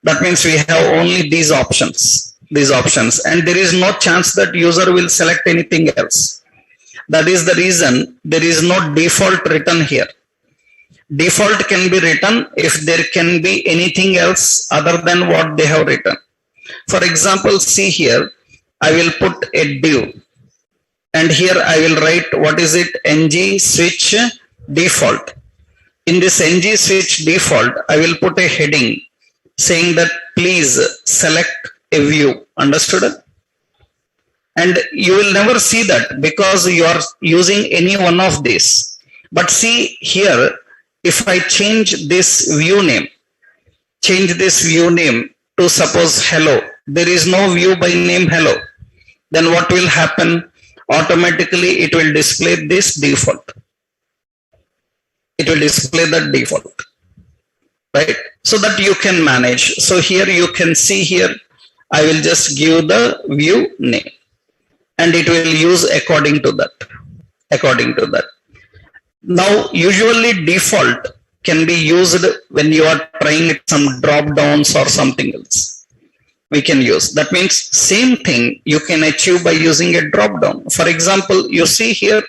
That means we have only these options, and there is no chance that user will select anything else. That is the reason there is no default written here. Default can be written if there can be anything else other than what they have written. For example, see here, I will put a div and here I will write what is it, ng switch default. In this ng switch default, I will put a heading saying that please select a view. Understood? And you will never see that because you are using any one of these. But see here, if I change this view name to suppose hello, there is no view by name hello, then what will happen? Automatically it will display this default. It will display the default, right? So that you can manage. So here you can see here, I will just give the view name and it will use according to that. Now, usually default can be used when you are trying some drop downs or something else. We can use. That means same thing you can achieve by using a drop down. For example, you see here,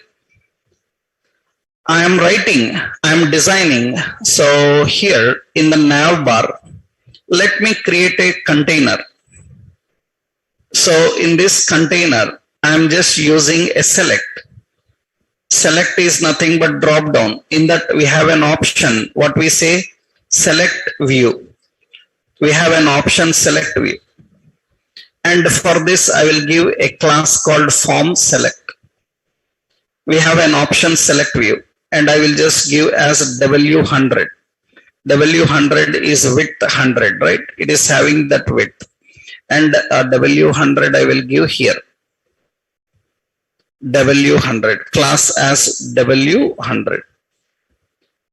I am designing. So here in the nav bar, let me create a container. So in this container, I am just using a select. Select is nothing but drop down. In that we have an option, what we say, select view. We have an option select view. And for this I will give a class called form select. We have an option select view and I will just give as W100. W100 is width 100, right? It is having that width. And W100 I will give here. W100 class as W100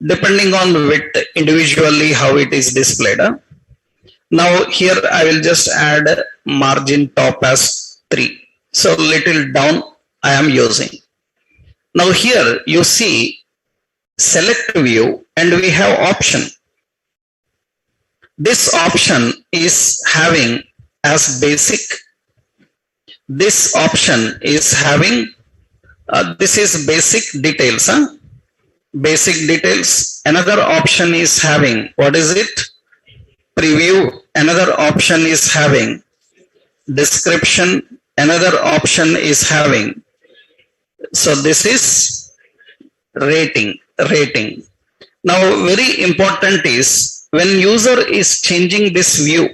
depending on width individually how it is displayed. Now here I will just add margin top as 3, so little down I am using. Now here you see select view and we have option. This option is having as basic. This option is having, this is basic details. Basic details. Another option is having, what is it? preview, another option is having description, another option is having. So this is rating. Now very important is when user is changing this view,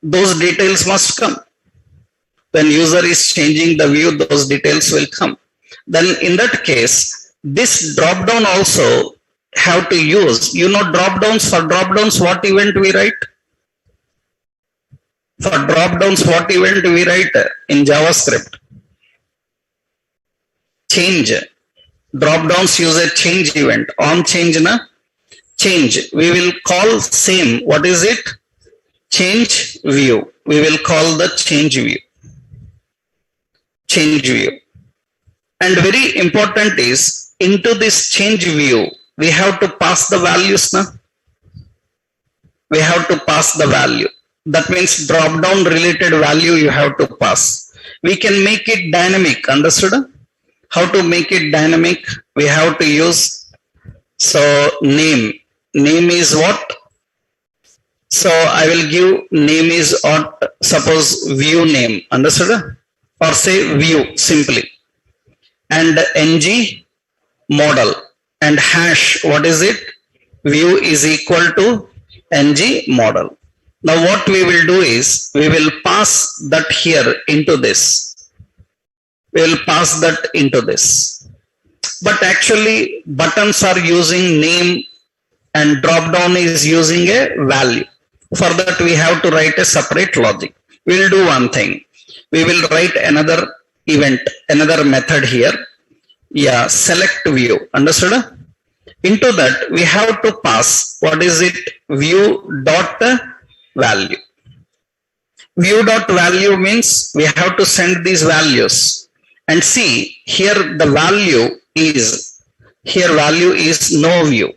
those details must come. When user is changing the view, those details will come. Then in that case, this drop down also have to use, drop downs. For drop downs, what event we write? For drop downs, what event we write in JavaScript? Change. Drop downs use a change event. On change na? Change. We will call same. What is it? Change view. We will call the change view. Change view. And very important is, into this change view, we have to pass the values now. We have to pass the value. That means drop down related value you have to pass. We can make it dynamic. Understood? How to make it dynamic? We have to use, so name. Name is what? So I will give name is what, suppose view name. Understood? Or say view simply. And ng model. And hash, what is it? View is equal to ng model. Now what we will do is, we will pass that here into this. We will pass that into this. But actually buttons are using name and drop down is using a value. For that we have to write a separate logic. We will do one thing. We will write another event, another method here. Yeah, select view. Understood? Into that we have to pass, what is it? View dot value. View dot value means we have to send these values. And see, here the value is, no view.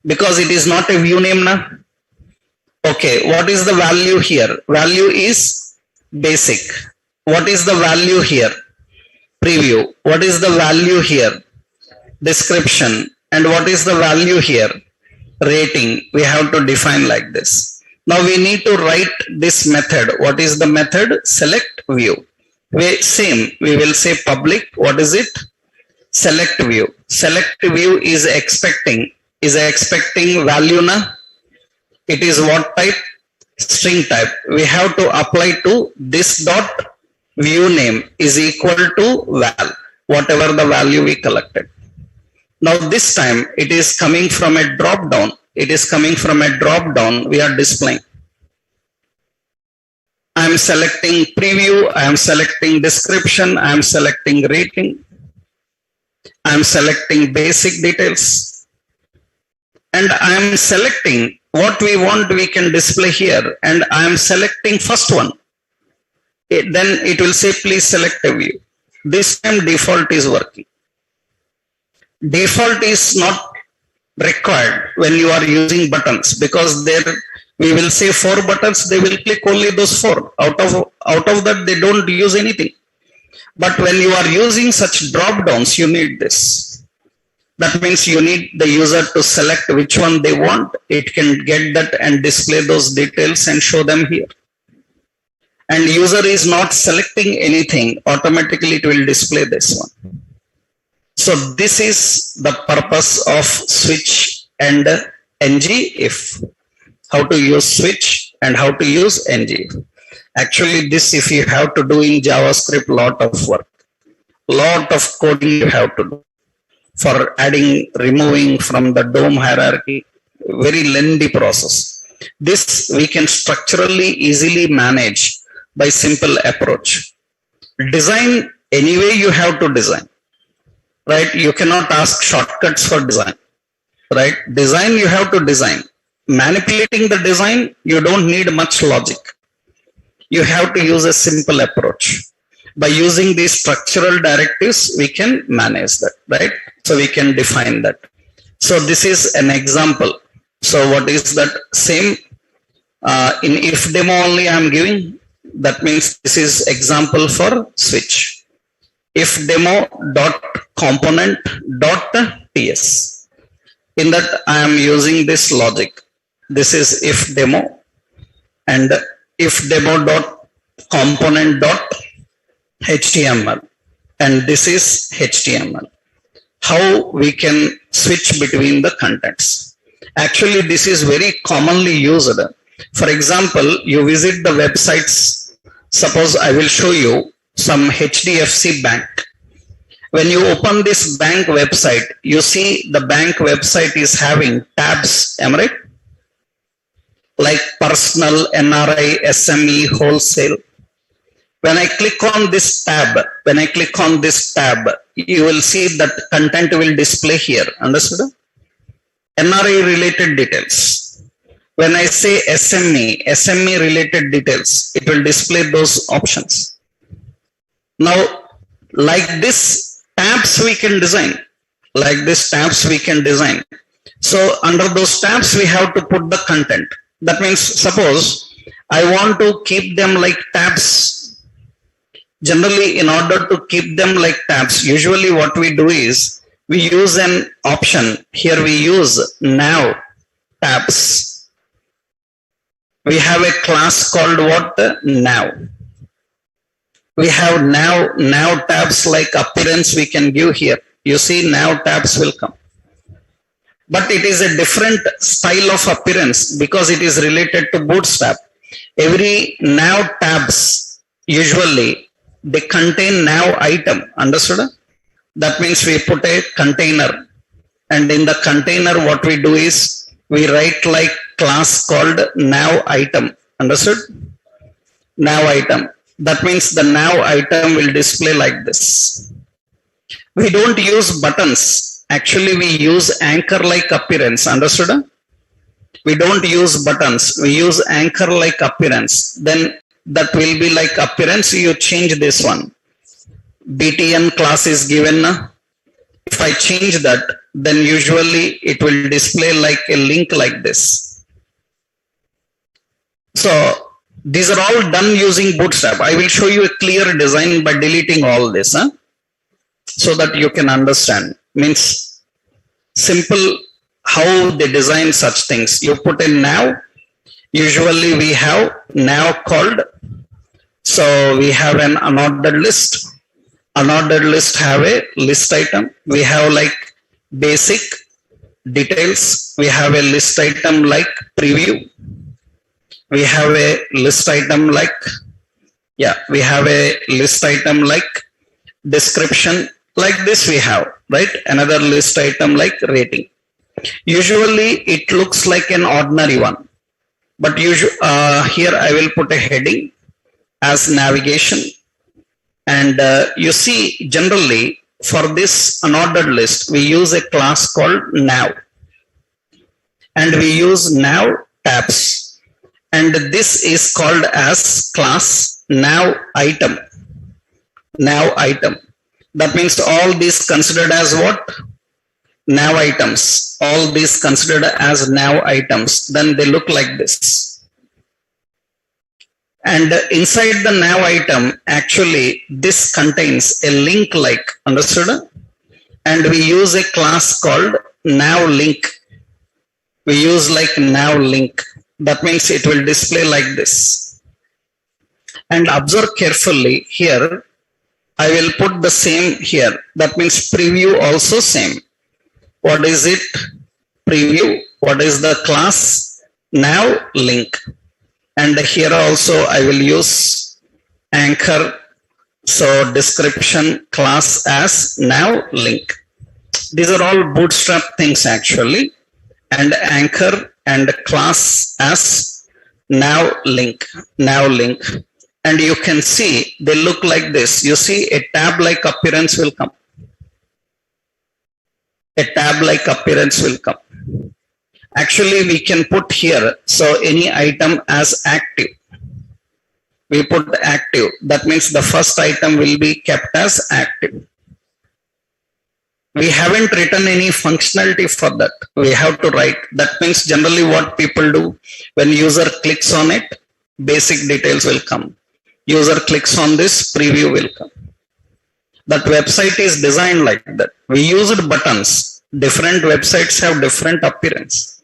Because it is not a view name now. Okay, what is the value here? Value is basic. What is the value here? Preview. What is the value here? Description. And what is the value here? Rating. We have to define like this. Now we need to write this method. What is the method? Select view. Same. We will say public. What is it? Select view. Select view is expecting value na? It is what type? String type. We have to apply to this dot view name is equal to val, whatever the value we collected. Now this time it is coming from a drop down. We are displaying. I am selecting preview. I am selecting description. I am selecting rating. I am selecting basic details. And I am selecting what we want, we can display here. And I am selecting first one. Then it will say please select a view. This time default is working. Default is not required when you are using buttons, because there we will say 4 buttons, they will click only those 4. Out of that they don't use anything. But when you are using such drop downs, you need this. That means you need the user to select which one they want. It can get that and display those details and show them here. And user is not selecting anything, automatically it will display this one. So this is the purpose of switch and ng if. How to use switch and how to use ng if. Actually this, if you have to do in JavaScript, lot of work, lot of coding you have to do for adding, removing from the DOM hierarchy, very lengthy process. This we can structurally easily manage by simple approach. Design, anyway you have to design, right? You cannot ask shortcuts for design, right? Design you have to design. Manipulating the design, you don't need much logic. You have to use a simple approach. By using these structural directives, we can manage that, right? So we can define that. So this is an example. So what is that? Same in if demo only I am giving. That means this is example for switch. If demo dot component dot ts. In that I am using this logic. this is if demo, and if demo dot component dot html, and this is html. How we can switch between the contents? Actually, this is very commonly used. For example, you visit the websites. Suppose I will show you some HDFC bank. When you open this bank website, you see the bank website is having tabs, am I right? Like personal, NRI, SME, wholesale. When I click on this tab, you will see that content will display here. Understood? NRI related details. When I say SME related details, it will display those options. Now, like this tabs we can design. So under those tabs, we have to put the content. That means, suppose I want to keep them like tabs. Generally, in order to keep them like tabs, usually what we do is we use an option. Here we use now tabs. We have a class called what? Now. We have now tabs like appearance we can give here. You see, now tabs will come. But it is a different style of appearance because it is related to Bootstrap. Every now tabs usually they contain now item. Understood? That means we put a container, and in the container what we do is we write like class called now item. Understood? Now item. That means the now item will display like this. We don't use buttons. Actually, we use anchor like appearance. Understood? We don't use buttons. We use anchor like appearance. Then that will be like appearance. You change this one. BTN class is given. If I change that, then usually it will display like a link like this. So these are all done using Bootstrap. I will show you a clear design by deleting all this, so that you can understand. Means simple how they design such things. You put in now. Usually we have now called. So we have an unordered list. Unordered list have a list item. We have like basic details. We have a list item like preview. We have a list item like, we have a list item like description. Like this we have, right? Another list item like rating. Usually it looks like an ordinary one. But here I will put a heading as navigation. And you see, generally for this unordered list, we use a class called now. And we use now tabs. And this is called as class now item. Now item. That means all these considered as what? Now items. All these considered as now items. Then they look like this. And inside the now item, actually this contains a link like, understood? And we use a class called now link. We use like now link. That means it will display like this. And observe carefully here. I will put the same here. That means preview also same. What is it? Preview. What is the class? Now link. And here also I will use anchor. So description class as now link. These are all Bootstrap things actually. And anchor and class as now link. Now link. And you can see they look like this. You see a tab like appearance will come. A tab like appearance will come. Actually, we can put here, so any item as active. We put active. That means the first item will be kept as active. We haven't written any functionality for that. We have to write. That means generally what people do, when user clicks on it, basic details will come. User clicks on this, preview will come. That website is designed like that. We used buttons. Different websites have different appearance.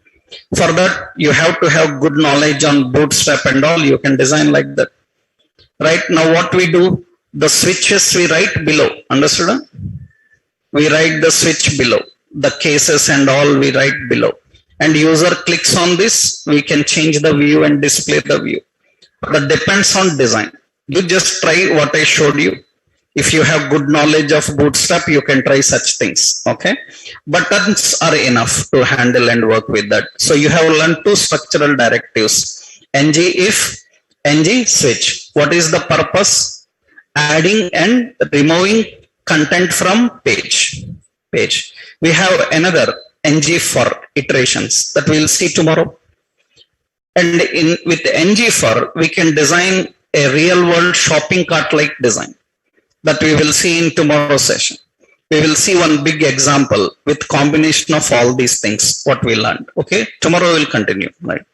For that, you have to have good knowledge on Bootstrap and all. You can design like that. Right now, what we do, the switches we write below. Understood? We write the switch below. The cases and all we write below. And user clicks on this, we can change the view and display the view. That depends on design. You just try what I showed you. If you have good knowledge of Bootstrap, you can try such things. Okay. Buttons are enough to handle and work with that. So you have learned two structural directives. ng if, ng switch. What is the purpose? Adding and removing content from page. We have another ng for iterations that we'll see tomorrow. And with ng for, we can design a real world shopping cart like design that we will see in tomorrow's session. We will see one big example with combination of all these things, what we learned. Okay, tomorrow we'll continue, right?